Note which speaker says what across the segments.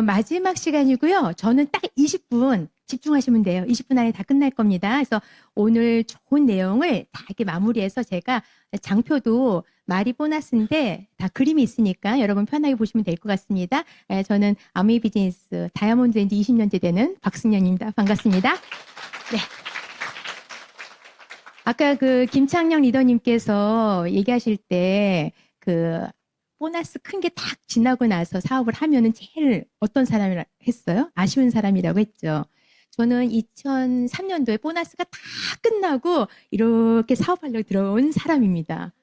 Speaker 1: 마지막 시간이고요. 저는 딱 20분 집중하시면 돼요. 20분 안에 다 끝날 겁니다. 그래서 오늘 좋은 내용을 다 이렇게 마무리해서 제가 장표도 말이 보너스인데 다 그림이 있으니까 여러분 편하게 보시면 될 것 같습니다. 저는 아메이 비즈니스 다이아몬드 앤지 20년째 되는 박승연입니다. 반갑습니다. 네. 아까 그 김창녕 리더님께서 얘기하실 때 보너스 큰 게 딱 지나고 나서 사업을 하면은 제일 어떤 사람이라 했어요? 아쉬운 사람이라고 했죠. 저는 2003년도에 보너스가 다 끝나고 이렇게 사업하려고 들어온 사람입니다.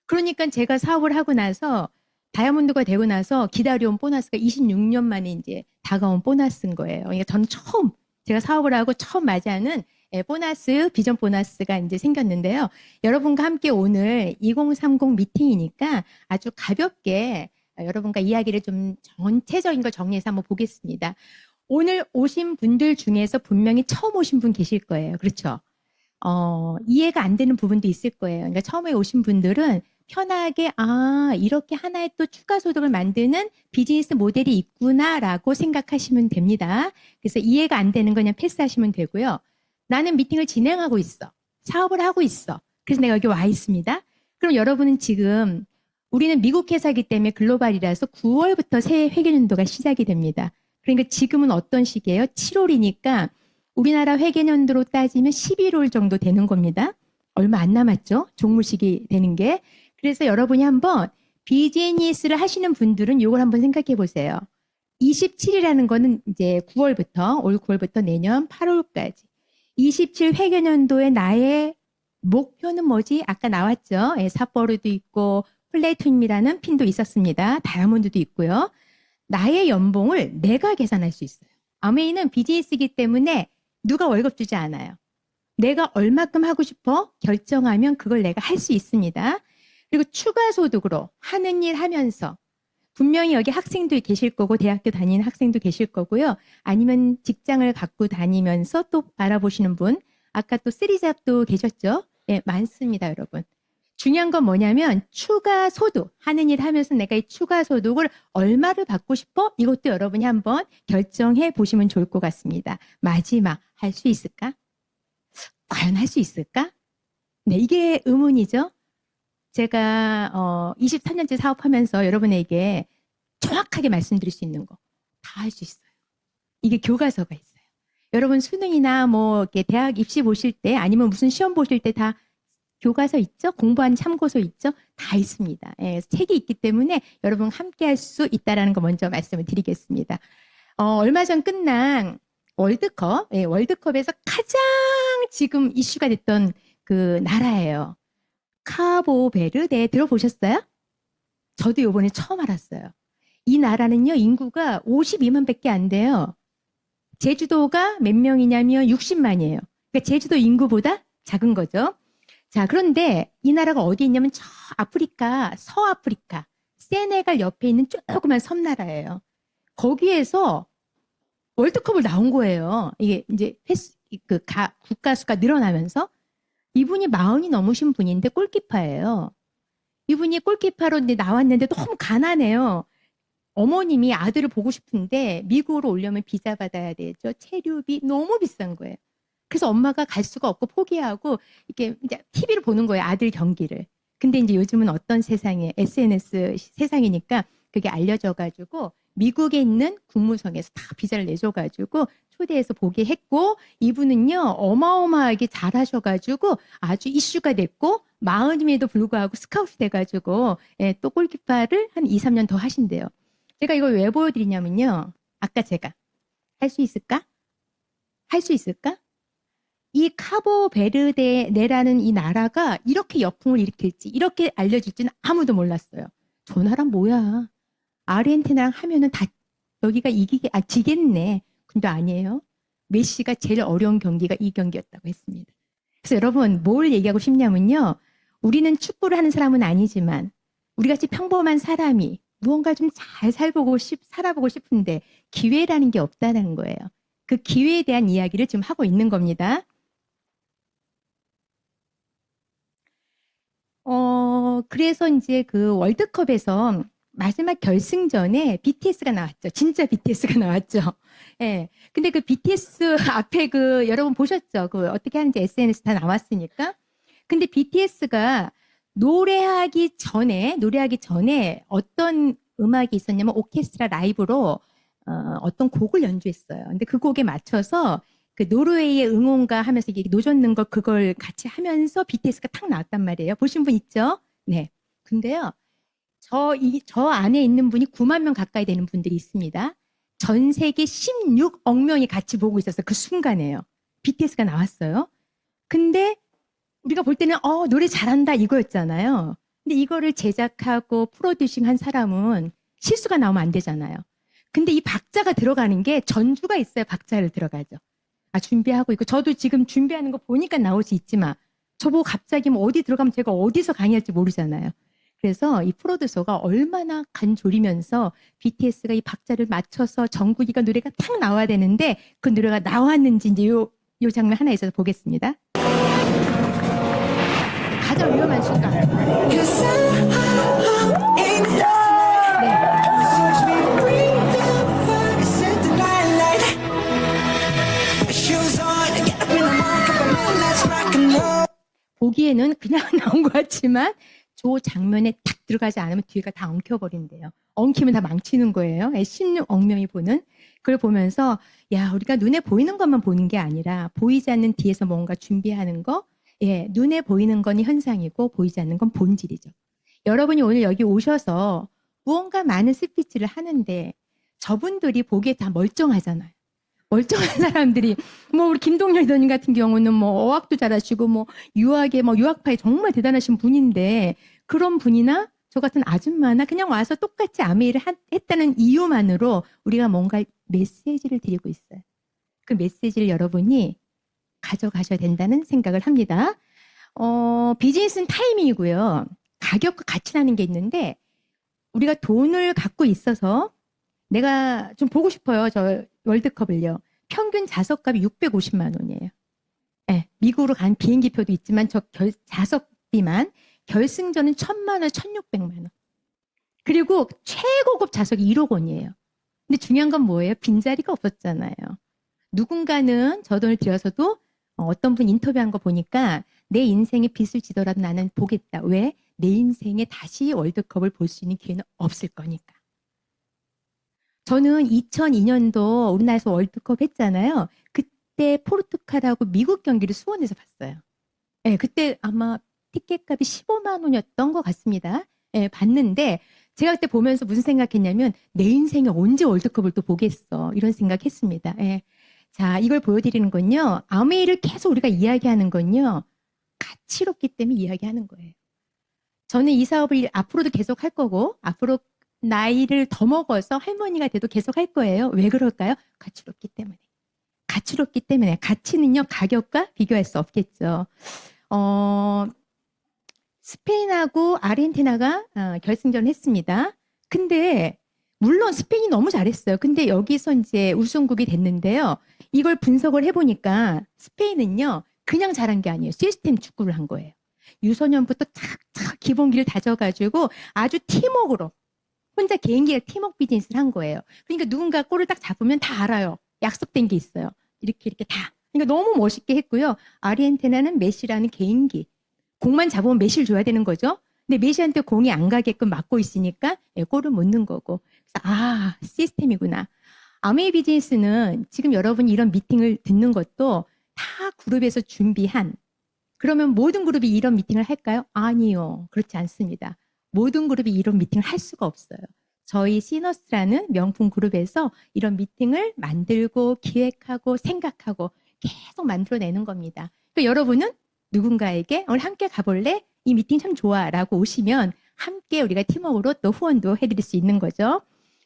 Speaker 1: 그러니까 제가 사업을 하고 나서 다이아몬드가 되고 나서 기다려온 보너스가 26년 만에 이제 다가온 보너스인 거예요. 그러니까 저는 처음 제가 사업을 하고 처음 맞이하는 보너스, 비전 보너스가 이제 생겼는데요. 여러분과 함께 오늘 2030 미팅이니까 아주 가볍게 여러분과 이야기를 좀 전체적인 걸 정리해서 한번 보겠습니다. 오늘 오신 분들 중에서 분명히 처음 오신 분 계실 거예요. 그렇죠? 이해가 안 되는 부분도 있을 거예요. 그러니까 처음에 오신 분들은 편하게 이렇게 하나의 또 추가 소득을 만드는 비즈니스 모델이 있구나라고 생각하시면 됩니다. 그래서 이해가 안 되는 건 그냥 패스하시면 되고요. 나는 미팅을 진행하고 있어. 사업을 하고 있어. 그래서 내가 여기 와 있습니다. 그럼 여러분은 지금 우리는 미국 회사이기 때문에 글로벌이라서 9월부터 새 회계연도가 시작이 됩니다. 그러니까 지금은 어떤 시기예요? 7월이니까 우리나라 회계연도로 따지면 11월 정도 되는 겁니다. 얼마 안 남았죠? 종무식이 되는 게. 그래서 여러분이 한번 비즈니스를 하시는 분들은 이걸 한번 생각해 보세요. 27이라는 거는 이제 9월부터, 올 9월부터 내년 8월까지. 27 회계연도에 나의 목표는 뭐지? 아까 나왔죠? 삿포로도 있고 플래티넘이라는 핀도 있었습니다. 다이아몬드도 있고요. 나의 연봉을 내가 계산할 수 있어요. 아메이는 비즈니스이기 때문에 누가 월급 주지 않아요. 내가 얼마큼 하고 싶어 결정하면 그걸 내가 할 수 있습니다. 그리고 추가 소득으로 하는 일 하면서 분명히 여기 학생도 계실 거고 대학교 다니는 학생도 계실 거고요. 아니면 직장을 갖고 다니면서 또 알아보시는 분. 아까 또 쓰리잡도 계셨죠? 네, 많습니다, 여러분. 중요한 건 뭐냐면 추가 소득, 하는 일 하면서 내가 이 추가 소득을 얼마를 받고 싶어? 이것도 여러분이 한번 결정해 보시면 좋을 것 같습니다. 마지막, 할 수 있을까? 과연 할 수 있을까? 네, 이게 의문이죠. 제가 23년째 사업하면서 여러분에게 정확하게 말씀드릴 수 있는 거 다 할 수 있어요. 이게 교과서가 있어요. 여러분 수능이나 뭐 이렇게 대학 입시 보실 때 아니면 무슨 시험 보실 때 다 교과서 있죠? 공부한 참고서 있죠? 다 있습니다. 예, 책이 있기 때문에 여러분 함께 할 수 있다는 거 먼저 말씀을 드리겠습니다. 얼마 전 끝난 월드컵, 월드컵에서 가장 지금 이슈가 됐던 그 나라예요. 카보베르데 들어보셨어요? 저도 이번에 처음 알았어요. 이 나라는요, 인구가 52만밖에 안 돼요. 제주도가 몇 명이냐면 60만이에요. 그러니까 제주도 인구보다 작은 거죠. 자, 그런데 이 나라가 어디 있냐면 저 아프리카, 서아프리카, 세네갈 옆에 있는 조그만 섬나라예요. 거기에서 월드컵을 나온 거예요. 이게 이제 국가 수가 늘어나면서 이분이 40이 넘으신 분인데 골키퍼예요. 이분이 골키퍼로 이제 나왔는데 너무 가난해요. 어머님이 아들을 보고 싶은데 미국으로 오려면 비자 받아야 되죠. 체류비 너무 비싼 거예요. 그래서 엄마가 갈 수가 없고 포기하고 이렇게 이제 TV를 보는 거예요. 아들 경기를. 근데 이제 요즘은 어떤 세상에 SNS 세상이니까 그게 알려져가지고 미국에 있는 국무성에서 다 비자를 내줘가지고 초대해서 보게 했고 이분은요 어마어마하게 잘하셔가지고 아주 이슈가 됐고 40임에도 불구하고 스카우트 돼가지고 또 골키퍼를 한 2, 3년 더 하신대요. 제가 이걸 왜 보여드리냐면요. 아까 제가 할 수 있을까? 할 수 있을까? 이 카보베르데네라는 이 나라가 이렇게 역풍을 일으킬지 이렇게 알려질지는 아무도 몰랐어요. 저 나라 뭐야? 아르헨티나랑 하면은 다 여기가 지겠네. 근데 아니에요. 메시가 제일 어려운 경기가 이 경기였다고 했습니다. 그래서 여러분 뭘 얘기하고 싶냐면요. 우리는 축구를 하는 사람은 아니지만 우리같이 평범한 사람이 무언가 좀 잘 살아보고 싶은데 기회라는 게 없다는 거예요. 그 기회에 대한 이야기를 지금 하고 있는 겁니다. 그래서 이제 그 월드컵에서 마지막 결승전에 BTS가 나왔죠. 진짜 BTS가 나왔죠. 예. 근데 그 BTS 앞에 그 여러분 보셨죠? 그 어떻게 하는지 SNS 다 나왔으니까. 근데 BTS가 노래하기 전에 어떤 음악이 있었냐면 오케스트라 라이브로 어떤 곡을 연주했어요. 근데 그 곡에 맞춰서 그 노르웨이의 응원가 하면서 이게 노젓는 거 그걸 같이 하면서 BTS가 탁 나왔단 말이에요. 보신 분 있죠? 네. 근데요. 저 안에 있는 분이 9만 명 가까이 되는 분들이 있습니다. 전 세계 16억 명이 같이 보고 있었어요. 그 순간에요. BTS가 나왔어요. 근데 우리가 볼 때는 노래 잘한다 이거였잖아요. 근데 이거를 제작하고 프로듀싱 한 사람은 실수가 나오면 안 되잖아요. 근데 이 박자가 들어가는 게 전주가 있어야 박자를 들어가죠. 준비하고 있고 저도 지금 준비하는 거 보니까 나올 수 있지만 저보고 갑자기 뭐 어디 들어가면 제가 어디서 강의할지 모르잖아요. 그래서 이 프로듀서가 얼마나 간 졸이면서 BTS가 이 박자를 맞춰서 정국이가 노래가 탁 나와야 되는데 그 노래가 나왔는지 이제 요 장면 하나 있어서 보겠습니다. 가장 위험한 순간. 보기에는 그냥 나온 것 같지만 저 장면에 탁 들어가지 않으면 뒤가 다 엉켜버린대요. 엉키면 다 망치는 거예요. 16억 명이 보는. 그걸 보면서 야 우리가 눈에 보이는 것만 보는 게 아니라 보이지 않는 뒤에서 뭔가 준비하는 거. 예, 눈에 보이는 건 현상이고 보이지 않는 건 본질이죠. 여러분이 오늘 여기 오셔서 무언가 많은 스피치를 하는데 저분들이 보기에 다 멀쩡하잖아요. 멀쩡한 사람들이 뭐 우리 김동열 리더님 같은 경우는 뭐 어학도 잘하시고 뭐 유학에 뭐 유학파에 정말 대단하신 분인데 그런 분이나 저 같은 아줌마나 그냥 와서 똑같이 아메이를 했다는 이유만으로 우리가 뭔가 메시지를 드리고 있어요. 그 메시지를 여러분이 가져가셔야 된다는 생각을 합니다. 비즈니스는 타이밍이고요. 가격과 가치라는 게 있는데 우리가 돈을 갖고 있어서 내가 좀 보고 싶어요. 저 월드컵을요. 평균 좌석값이 650만 원이에요. 네, 미국으로 간 비행기표도 있지만 저 좌석비만 결승전은 1,000만 원, 1,600만 원. 그리고 최고급 좌석이 1억 원이에요. 근데 중요한 건 뭐예요? 빈자리가 없었잖아요. 누군가는 저 돈을 들여서도 어떤 분 인터뷰한 거 보니까 내 인생에 빚을 지더라도 나는 보겠다. 왜? 내 인생에 다시 월드컵을 볼 수 있는 기회는 없을 거니까. 저는 2002년도 우리나라에서 월드컵 했잖아요. 그때 포르투갈하고 미국 경기를 수원에서 봤어요. 네, 그때 아마 티켓값이 15만 원이었던 것 같습니다. 네, 봤는데 제가 그때 보면서 무슨 생각했냐면 내 인생에 언제 월드컵을 또 보겠어. 이런 생각했습니다. 네. 자, 이걸 보여드리는 건요. 아메이를 계속 우리가 이야기하는 건요. 가치롭기 때문에 이야기하는 거예요. 저는 이 사업을 앞으로도 계속 할 거고 앞으로 나이를 더 먹어서 할머니가 돼도 계속 할 거예요. 왜 그럴까요? 가치롭기 때문에. 가치롭기 때문에. 가치는요, 가격과 비교할 수 없겠죠. 스페인하고 아르헨티나가 결승전을 했습니다. 근데, 물론 스페인이 너무 잘했어요. 근데 여기서 이제 우승국이 됐는데요. 이걸 분석을 해보니까 스페인은요, 그냥 잘한 게 아니에요. 시스템 축구를 한 거예요. 유소년부터 착착 기본기를 다져가지고 아주 팀워크로 혼자 개인기가 팀워크 비즈니스를 한 거예요. 그러니까 누군가 골을 딱 잡으면 다 알아요. 약속된 게 있어요. 이렇게 다. 그러니까 너무 멋있게 했고요. 아르헨티나는 메시라는 개인기. 공만 잡으면 메시를 줘야 되는 거죠. 근데 메시한테 공이 안 가게끔 막고 있으니까 골을 못 넣는 거고. 그래서 시스템이구나. 아메이 비즈니스는 지금 여러분이 이런 미팅을 듣는 것도 다 그룹에서 준비한. 그러면 모든 그룹이 이런 미팅을 할까요? 아니요. 그렇지 않습니다. 모든 그룹이 이런 미팅을 할 수가 없어요. 저희 시너스라는 명품 그룹에서 이런 미팅을 만들고 기획하고 생각하고 계속 만들어내는 겁니다. 그러니까 여러분은 누군가에게 오늘 함께 가볼래? 이 미팅 참 좋아 라고 오시면 함께 우리가 팀워크로 또 후원도 해드릴 수 있는 거죠.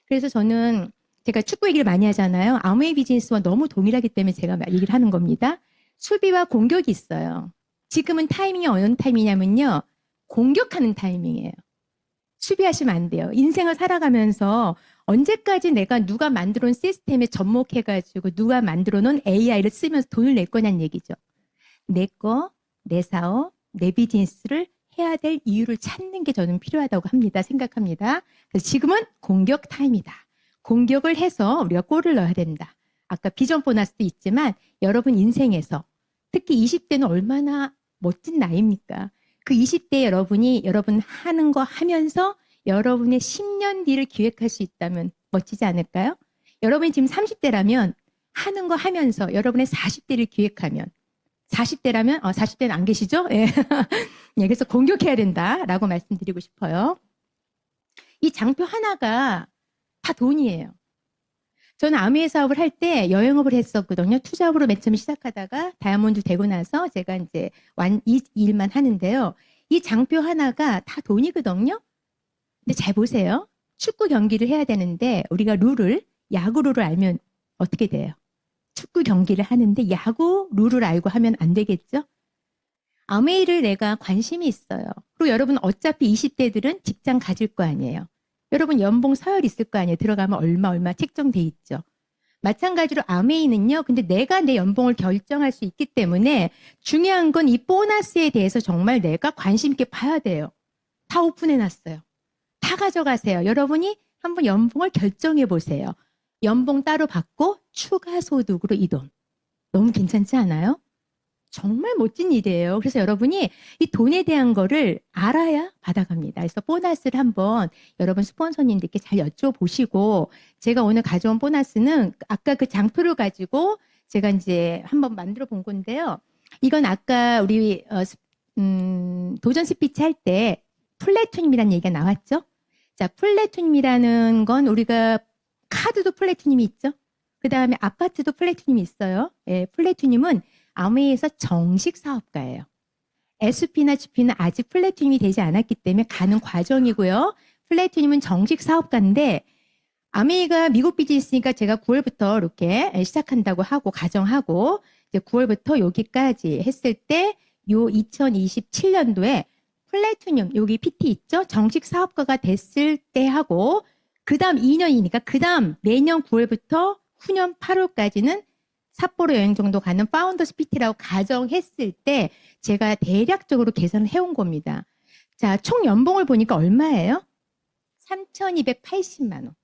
Speaker 1: 그래서 저는 제가 축구 얘기를 많이 하잖아요. 아무웨이 비즈니스와 너무 동일하기 때문에 제가 얘기를 하는 겁니다. 수비와 공격이 있어요. 지금은 타이밍이 어느 타이밍이냐면요. 공격하는 타이밍이에요. 수비하시면 안 돼요. 인생을 살아가면서 언제까지 내가 누가 만들어 놓은 시스템에 접목해가지고 누가 만들어 놓은 AI를 쓰면서 돈을 낼 거냐는 얘기죠. 내 거, 내 사업, 내 비즈니스를 해야 될 이유를 찾는 게 저는 필요하다고 생각합니다. 그래서 지금은 공격 타임이다. 공격을 해서 우리가 골을 넣어야 된다. 아까 비전 보너스도 있지만 여러분 인생에서 특히 20대는 얼마나 멋진 나이입니까? 그 20대 여러분이 여러분 하는 거 하면서 여러분의 10년 뒤를 기획할 수 있다면 멋지지 않을까요? 여러분이 지금 30대라면 하는 거 하면서 여러분의 40대를 기획하면 40대라면 40대는 안 계시죠? 예. 예, 그래서 공격해야 된다라고 말씀드리고 싶어요. 이 장표 하나가 다 돈이에요. 저는 아미의 사업을 할 때 여행업을 했었거든요. 투잡으로 맨 처음 시작하다가 다이아몬드 되고 나서 제가 이제 이 일만 하는데요. 이 장표 하나가 다 돈이거든요. 근데 잘 보세요. 축구 경기를 해야 되는데 우리가 야구 룰을 알면 어떻게 돼요? 축구 경기를 하는데 야구 룰을 알고 하면 안 되겠죠? 아메이를 내가 관심이 있어요. 그리고 여러분 어차피 20대들은 직장 가질 거 아니에요. 여러분 연봉 서열 있을 거 아니에요. 들어가면 얼마 책정돼 있죠. 마찬가지로 아메이는요. 근데 내가 내 연봉을 결정할 수 있기 때문에 중요한 건 이 보너스에 대해서 정말 내가 관심 있게 봐야 돼요. 다 오픈해놨어요. 다 가져가세요. 여러분이 한번 연봉을 결정해 보세요. 연봉 따로 받고 추가 소득으로 이 돈. 너무 괜찮지 않아요? 정말 멋진 일이에요. 그래서 여러분이 이 돈에 대한 거를 알아야 받아갑니다. 그래서 보너스를 한번 여러분 스폰서님들께 잘 여쭤보시고 제가 오늘 가져온 보너스는 아까 그 장표를 가지고 제가 이제 한번 만들어 본 건데요. 이건 아까 우리 도전 스피치 할 때 플래티늄이라는 얘기가 나왔죠. 자, 플래티늄이라는 건 우리가 카드도 플래티늄이 있죠. 그 다음에 아파트도 플래티늄이 있어요. 예, 플래티늄은 아메이에서 정식 사업가예요. SP나 GP는 아직 플래티늄이 되지 않았기 때문에 가는 과정이고요. 플래티늄은 정식 사업가인데 아메이가 미국 비즈니스니까 제가 9월부터 이렇게 시작한다고 하고 가정하고 이제 9월부터 여기까지 했을 때 요 2027년도에 플래티늄 여기 PT 있죠? 정식 사업가가 됐을 때 하고 그 다음 2년이니까 그 다음 내년 9월부터 후년 8월까지는 삿포로 여행 정도 가는 파운더스 PT라고 가정했을 때 제가 대략적으로 계산을 해온 겁니다. 자, 총 연봉을 보니까 얼마예요? 3,280만 원.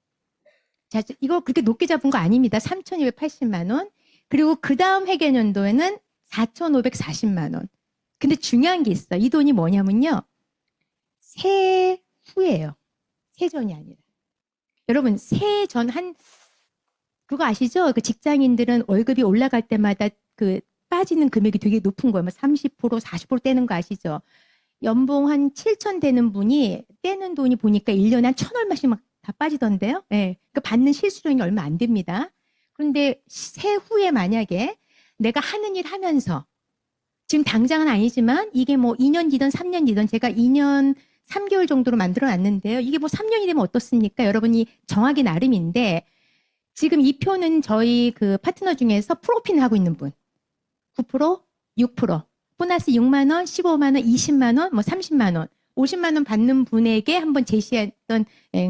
Speaker 1: 자, 이거 그렇게 높게 잡은 거 아닙니다. 3,280만 원. 그리고 그 다음 회계연도에는 4,540만 원. 근데 중요한 게 있어. 이 돈이 뭐냐면요. 세후예요. 세전이 아니라. 여러분, 세전 그거 아시죠? 그 직장인들은 월급이 올라갈 때마다 그 빠지는 금액이 되게 높은 거예요. 30%, 40% 떼는 거 아시죠? 연봉 한 7천 되는 분이 떼는 돈이 보니까 1년에 한 1,000얼마씩 막 다 빠지던데요. 네. 그 받는 실수령이 얼마 안 됩니다. 그런데 세후에 만약에 내가 하는 일 하면서 지금 당장은 아니지만 이게 뭐 2년 뒤든 3년 뒤든 제가 2년 3개월 정도로 만들어 놨는데요. 이게 뭐 3년이 되면 어떻습니까? 여러분이 정하기 나름인데 지금 이 표는 저희 그 파트너 중에서 프로핀 하고 있는 분. 9%, 6%. 보너스 6만 원, 15만 원, 20만 원, 뭐 30만 원, 50만 원 받는 분에게 한번 제시했던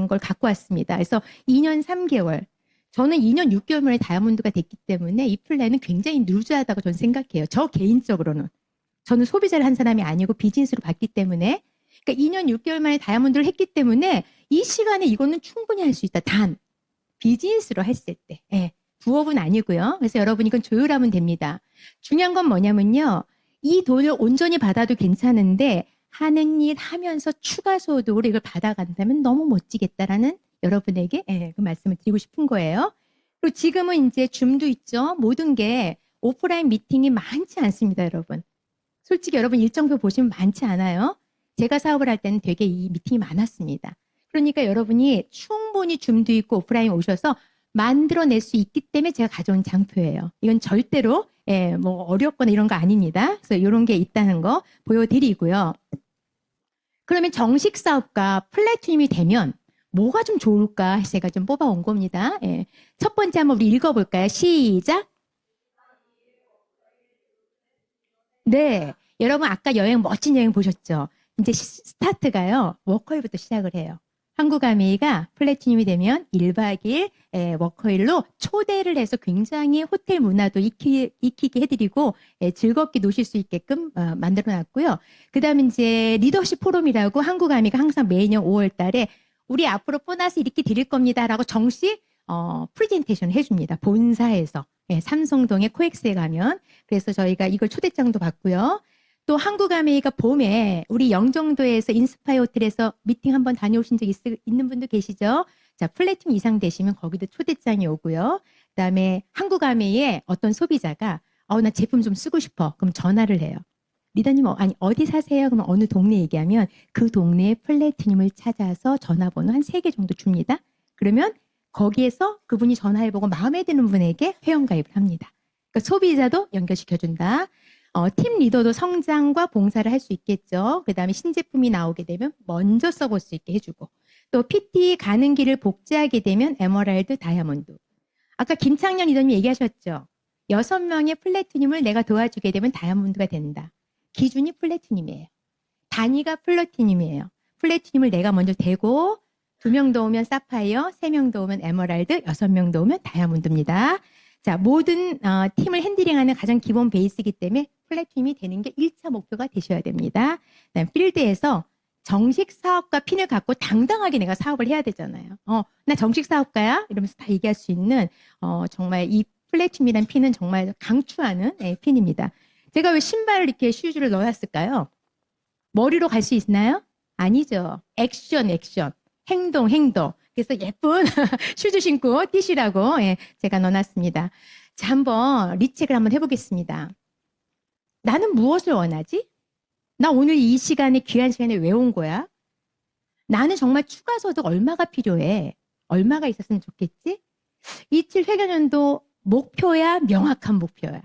Speaker 1: 걸 갖고 왔습니다. 그래서 2년 3개월. 저는 2년 6개월 만에 다이아몬드가 됐기 때문에 이 플랜은 굉장히 루즈하다고 저는 생각해요. 저 개인적으로는. 저는 소비자를 한 사람이 아니고 비즈니스로 봤기 때문에. 그러니까 2년 6개월 만에 다이아몬드를 했기 때문에 이 시간에 이거는 충분히 할 수 있다. 단. 비즈니스로 했을 때. 예, 부업은 아니고요. 그래서 여러분 이건 조율하면 됩니다. 중요한 건 뭐냐면요. 이 돈을 온전히 받아도 괜찮은데 하는 일 하면서 추가 소득으로 이걸 받아간다면 너무 멋지겠다라는 여러분에게 그 말씀을 드리고 싶은 거예요. 그리고 지금은 이제 줌도 있죠. 모든 게 오프라인 미팅이 많지 않습니다, 여러분. 솔직히 여러분 일정표 보시면 많지 않아요. 제가 사업을 할 때는 되게 이 미팅이 많았습니다. 그러니까 여러분이 충분히 줌도 있고 오프라인 오셔서 만들어낼 수 있기 때문에 제가 가져온 장표예요. 이건 절대로 뭐 어렵거나 이런 거 아닙니다. 그래서 이런 게 있다는 거 보여드리고요. 그러면 정식 사업가 플래티늄이 되면 뭐가 좀 좋을까 해서 제가 좀 뽑아온 겁니다. 예. 첫 번째 한번 우리 읽어볼까요? 시작. 네. 여러분 아까 여행 멋진 여행 보셨죠? 이제 스타트가요. 워커힐부터 시작을 해요. 한국아메이가 플래티늄이 되면 1박 2일 워커힐로 초대를 해서 굉장히 호텔 문화도 익히게 해드리고 즐겁게 노실 수 있게끔 만들어 놨고요. 그 다음에 이제 리더십 포럼이라고 한국아메이가 항상 매년 5월 달에 우리 앞으로 보너스 이렇게 드릴 겁니다라고 정식 프레젠테이션 해줍니다. 본사에서. 삼성동의 코엑스에 가면. 그래서 저희가 이걸 초대장도 받고요. 또 한국아메이가 봄에 우리 영종도에서 인스파이어 호텔에서 미팅 한번 다녀오신 적 있는 분도 계시죠? 자, 플래티넘 이상 되시면 거기도 초대장이 오고요. 그다음에 한국아메이에 어떤 소비자가 나 제품 좀 쓰고 싶어. 그럼 전화를 해요. 리더님, 아니 어디 사세요? 그러면 어느 동네 얘기하면 그 동네에 플래티늄을 찾아서 전화번호 한 3개 정도 줍니다. 그러면 거기에서 그분이 전화해보고 마음에 드는 분에게 회원가입을 합니다. 그러니까 소비자도 연결시켜준다. 팀 리더도 성장과 봉사를 할 수 있겠죠. 그 다음에 신제품이 나오게 되면 먼저 써볼 수 있게 해주고 또 PT 가는 길을 복제하게 되면 에메랄드, 다이아몬드. 아까 김창년 리더님 얘기하셨죠. 6명의 플래티늄을 내가 도와주게 되면 다이아몬드가 된다. 기준이 플래티늄이에요. 단위가 플래티늄이에요. 플래티늄을 내가 먼저 대고 2명 더 오면 사파이어, 3명 더 오면 에메랄드, 6명 더 오면 다이아몬드입니다. 자, 모든 팀을 핸들링하는 가장 기본 베이스이기 때문에 플래티늄이 되는 게 1차 목표가 되셔야 됩니다. 그다음 필드에서 정식 사업가 핀을 갖고 당당하게 내가 사업을 해야 되잖아요. 나 정식 사업가야? 이러면서 다 얘기할 수 있는 정말 이 플래티늄이라는 핀은 정말 강추하는 핀입니다. 제가 왜 신발을 이렇게 슈즈를 넣어놨을까요? 머리로 갈 수 있나요? 아니죠. 액션. 행동. 그래서 예쁜 슈즈 신고 뛰시라고 제가 넣어놨습니다. 자, 한번 리책을 한번 해보겠습니다. 나는 무엇을 원하지? 나 오늘 이 시간에 귀한 시간에 왜 온 거야? 나는 정말 추가 소득 얼마가 필요해? 얼마가 있었으면 좋겠지? 27회계년도 목표야, 명확한 목표야.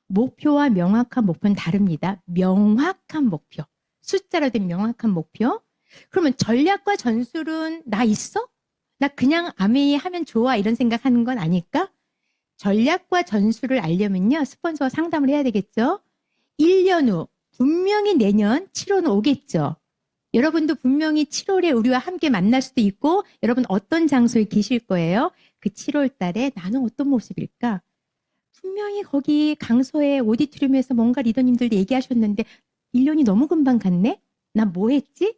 Speaker 1: 목표와 명확한 목표는 다릅니다. 명확한 목표. 숫자로 된 명확한 목표. 그러면 전략과 전술은 나 있어? 나 그냥 아메이 하면 좋아 이런 생각하는 건 아닐까? 전략과 전술을 알려면요. 스폰서와 상담을 해야 되겠죠. 1년 후 분명히 내년 7월은 오겠죠. 여러분도 분명히 7월에 우리와 함께 만날 수도 있고 여러분 어떤 장소에 계실 거예요. 그 7월 달에 나는 어떤 모습일까? 분명히 거기 강서의 오디토리움에서 뭔가 리더님들도 얘기하셨는데 1년이 너무 금방 갔네? 나 뭐 했지?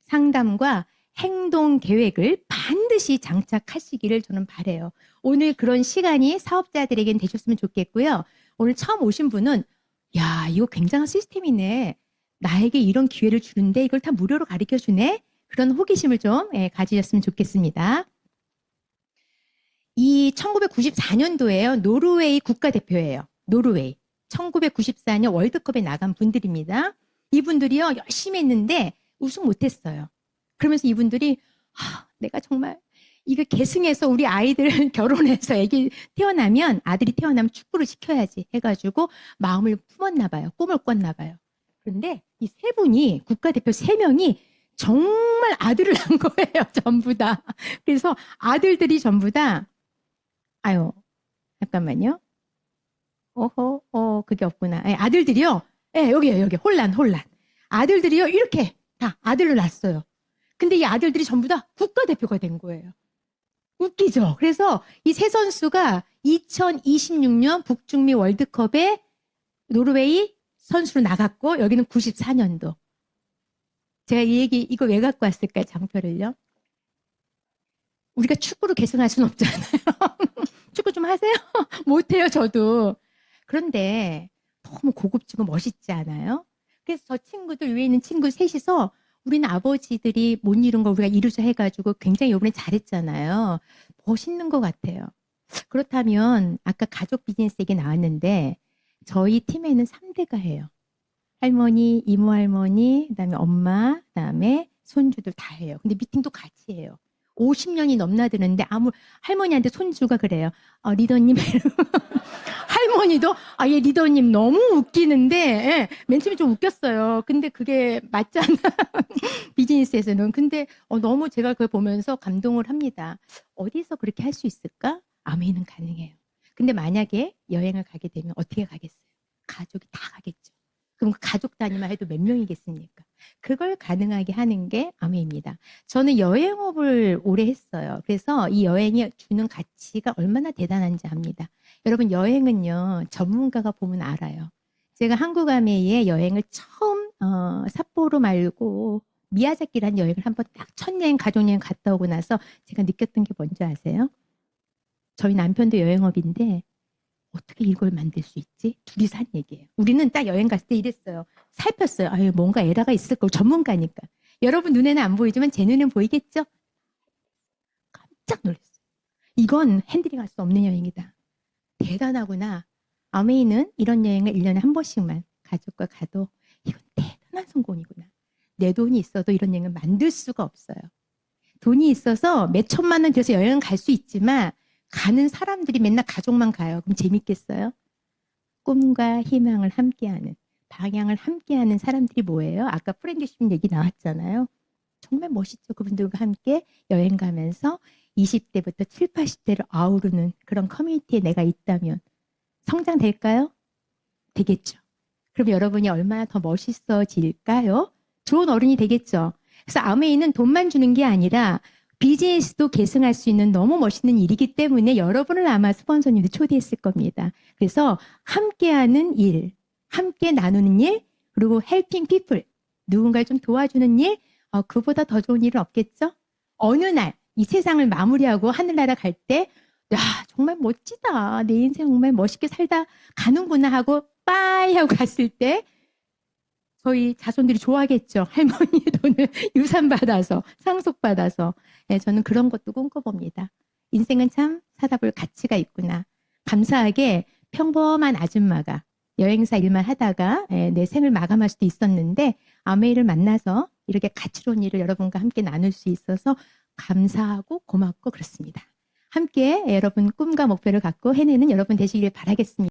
Speaker 1: 상담과 행동 계획을 반드시 장착하시기를 저는 바라요. 오늘 그런 시간이 사업자들에겐 되셨으면 좋겠고요. 오늘 처음 오신 분은 야, 이거 굉장한 시스템이네. 나에게 이런 기회를 주는데 이걸 다 무료로 가르쳐주네. 그런 호기심을 좀 가지셨으면 좋겠습니다. 이 1994년도에요. 노르웨이 국가대표예요. 노르웨이. 1994년 월드컵에 나간 분들입니다. 이분들이요. 열심히 했는데 우승 못했어요. 그러면서 이분들이 내가 정말 이거 계승해서 우리 아이들 결혼해서 아들이 태어나면 축구를 시켜야지 해가지고 마음을 품었나 봐요. 꿈을 꿨나 봐요. 그런데 이 3분이 국가대표 3명이 정말 아들을 낳은 거예요. 전부 다. 그래서 아들들이 전부 다 잠깐만요. 그게 없구나. 아들들이요. 여기요. 혼란. 아들들이요. 이렇게 다 아들을 낳았어요. 근데 이 아들들이 전부 다 국가대표가 된 거예요. 웃기죠? 그래서 이 세 선수가 2026년 북중미 월드컵에 노르웨이 선수로 나갔고 여기는 94년도. 제가 이거 왜 갖고 왔을까요? 장표를요. 우리가 축구로 계승할 수는 없잖아요. 축구 좀 하세요? 못해요, 저도. 그런데 너무 고급지고 멋있지 않아요? 그래서 저 친구들, 위에 있는 친구 셋이서 우리는 아버지들이 못 이룬 거 우리가 이루자 해가지고 굉장히 이번에 잘했잖아요. 멋있는 것 같아요. 그렇다면 아까 가족 비즈니스 얘기 나왔는데 저희 팀에는 3대가 해요. 할머니, 이모 할머니, 그다음에 엄마, 그다음에 손주들 다 해요. 근데 미팅도 같이 해요. 50년이 넘나드는데 할머니한테 손주가 그래요. 리더님 할머니도 얘 리더님 너무 웃기는데 맨 처음에 좀 웃겼어요. 근데 그게 맞잖아. 비즈니스에서는. 근데 너무 제가 그걸 보면서 감동을 합니다. 어디서 그렇게 할 수 있을까? 아메이는 가능해요. 근데 만약에 여행을 가게 되면 어떻게 가겠어요? 가족이 다 가겠죠. 그럼 가족 단위만 해도 몇 명이겠습니까? 그걸 가능하게 하는 게 아메입니다. 저는 여행업을 오래 했어요. 그래서 이 여행이 주는 가치가 얼마나 대단한지 압니다. 여러분, 여행은요, 전문가가 보면 알아요. 제가 한국 아메이에 여행을 처음 삿포로 말고 미야자키라는 여행을 한번 딱 첫 여행 가족여행 갔다 오고 나서 제가 느꼈던 게 뭔지 아세요? 저희 남편도 여행업인데 어떻게 이걸 만들 수 있지? 둘이서 한 얘기예요. 우리는 딱 여행 갔을 때 이랬어요. 살폈어요. 아유, 뭔가 에라가 있을 거고 전문가니까. 여러분 눈에는 안 보이지만 제 눈에는 보이겠죠? 깜짝 놀랐어요. 이건 핸들링 할 수 없는 여행이다. 대단하구나. 아메이는 이런 여행을 1년에 한 번씩만 가족과 가도 이건 대단한 성공이구나. 내 돈이 있어도 이런 여행을 만들 수가 없어요. 돈이 있어서 몇 천만 원 들여서 여행은 갈 수 있지만 가는 사람들이 맨날 가족만 가요. 그럼 재밌겠어요? 꿈과 희망을 함께하는, 방향을 함께하는 사람들이 뭐예요? 아까 프렌드십 얘기 나왔잖아요. 정말 멋있죠. 그분들과 함께 여행 가면서 20대부터 7, 80대를 아우르는 그런 커뮤니티에 내가 있다면 성장될까요? 되겠죠. 그럼 여러분이 얼마나 더 멋있어질까요? 좋은 어른이 되겠죠. 그래서 아메이는 돈만 주는 게 아니라 비즈니스도 계승할 수 있는 너무 멋있는 일이기 때문에 여러분을 아마 스폰서님도 초대했을 겁니다. 그래서 함께하는 일, 함께 나누는 일, 그리고 helping people, 누군가를 좀 도와주는 일, 그보다 더 좋은 일은 없겠죠? 어느 날 이 세상을 마무리하고 하늘나라 갈 때, 야, 정말 멋지다. 내 인생 정말 멋있게 살다 가는구나 하고 빠이 하고 갔을 때 저희 자손들이 좋아하겠죠. 할머니의 돈을 유산받아서, 상속받아서. 네, 저는 그런 것도 꿈꿔봅니다. 인생은 참 살다 볼 가치가 있구나. 감사하게 평범한 아줌마가 여행사 일만 하다가 내 생을 마감할 수도 있었는데 아메이를 만나서 이렇게 가치로운 일을 여러분과 함께 나눌 수 있어서 감사하고 고맙고 그렇습니다. 함께 여러분 꿈과 목표를 갖고 해내는 여러분 되시길 바라겠습니다.